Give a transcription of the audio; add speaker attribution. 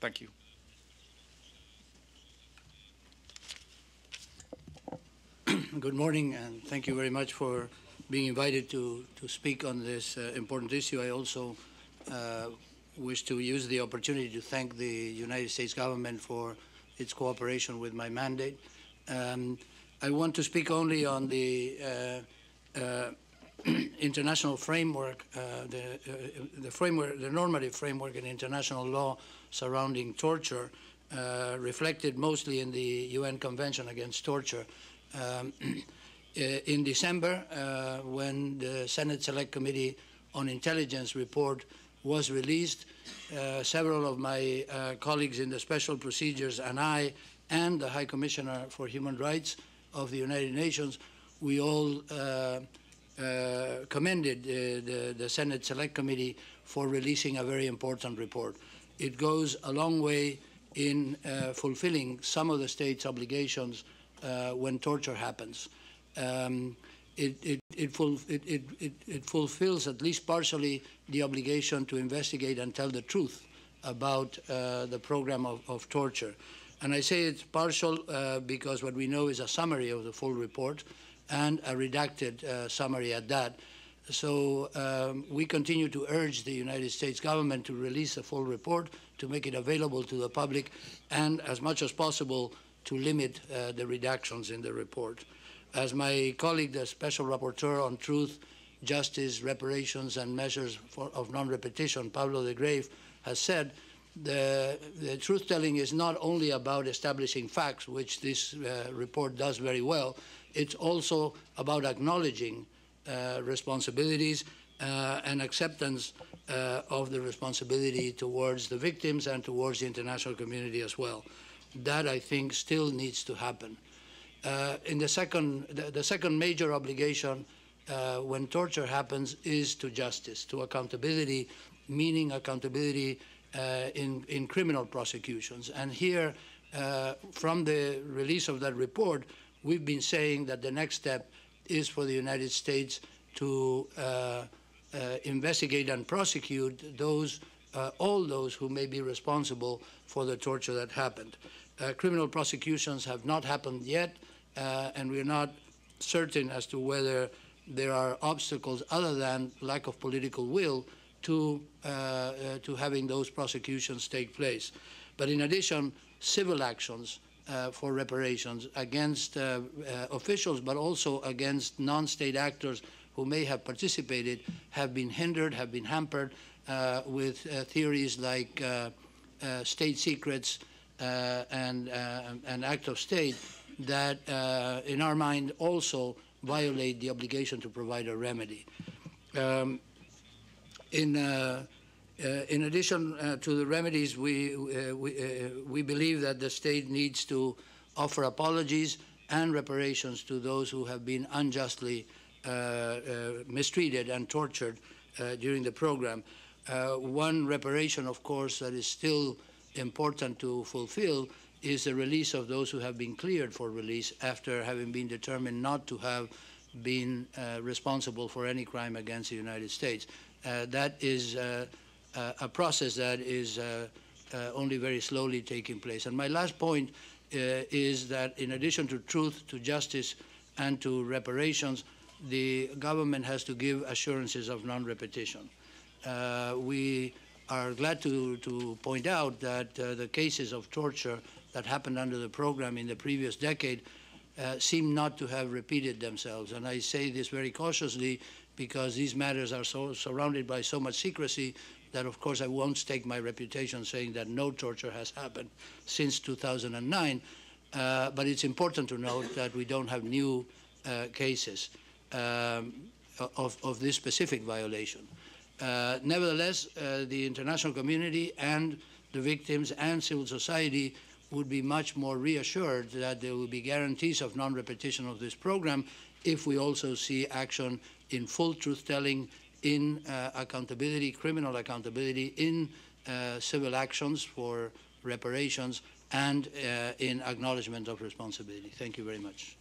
Speaker 1: Thank you.
Speaker 2: Good morning, and thank you very much for being invited to speak on this important issue. I also wish to use the opportunity to thank the United States government for its cooperation with my mandate. I want to speak only on the international framework, the normative framework in international law surrounding torture, reflected mostly in the UN Convention Against Torture. In December, when the Senate Select Committee on Intelligence report was released, several of my colleagues in the special procedures and I and the High Commissioner for Human Rights of the United Nations, we all commended the Senate Select Committee for releasing a very important report. It goes a long way in fulfilling some of the state's obligations when torture happens. It fulfills, at least partially, the obligation to investigate and tell the truth about the program of torture. And I say it's partial because what we know is a summary of the full report and a redacted summary at that. So we continue to urge the United States government to release the full report, to make it available to the public, and as much as possible to limit the redactions in the report. As my colleague, the Special Rapporteur on Truth, Justice, Reparations, and Measures of Non-Repetition, Pablo de Grave, has said, the truth-telling is not only about establishing facts, which this report does very well, it's also about acknowledging responsibilities and acceptance of the responsibility towards the victims and towards the international community as well. That, I think, still needs to happen. In the second major obligation when torture happens is to justice, to accountability, meaning accountability in criminal prosecutions. And here, from the release of that report, we've been saying that the next step is for the United States to investigate and prosecute those, all those who may be responsible for the torture that happened. Criminal prosecutions have not happened yet, and we're not certain as to whether there are obstacles other than lack of political will to having those prosecutions take place. But in addition, civil actions for reparations against officials, but also against non-state actors who may have participated, have been hindered, have been hampered with theories like state secrets and act of state that, in our mind, also violate the obligation to provide a remedy. In addition to the remedies, we believe that the state needs to offer apologies and reparations to those who have been unjustly mistreated and tortured during the program. One reparation, of course, that is still important to fulfill is the release of those who have been cleared for release after having been determined not to have been responsible for any crime against the United States. That is a process that is only very slowly taking place. And my last point is that in addition to truth, to justice, and to reparations, the government has to give assurances of non-repetition. We are glad to point out that the cases of torture that happened under the program in the previous decade seem not to have repeated themselves. And I say this very cautiously because these matters are so surrounded by so much secrecy that, of course, I won't stake my reputation saying that no torture has happened since 2009. But it's important to note that we don't have new cases of this specific violation. Nevertheless, the international community and the victims and civil society would be much more reassured that there will be guarantees of non-repetition of this program if we also see action in full truth-telling, in accountability, criminal accountability, in civil actions for reparations, and in acknowledgement of responsibility. Thank you very much.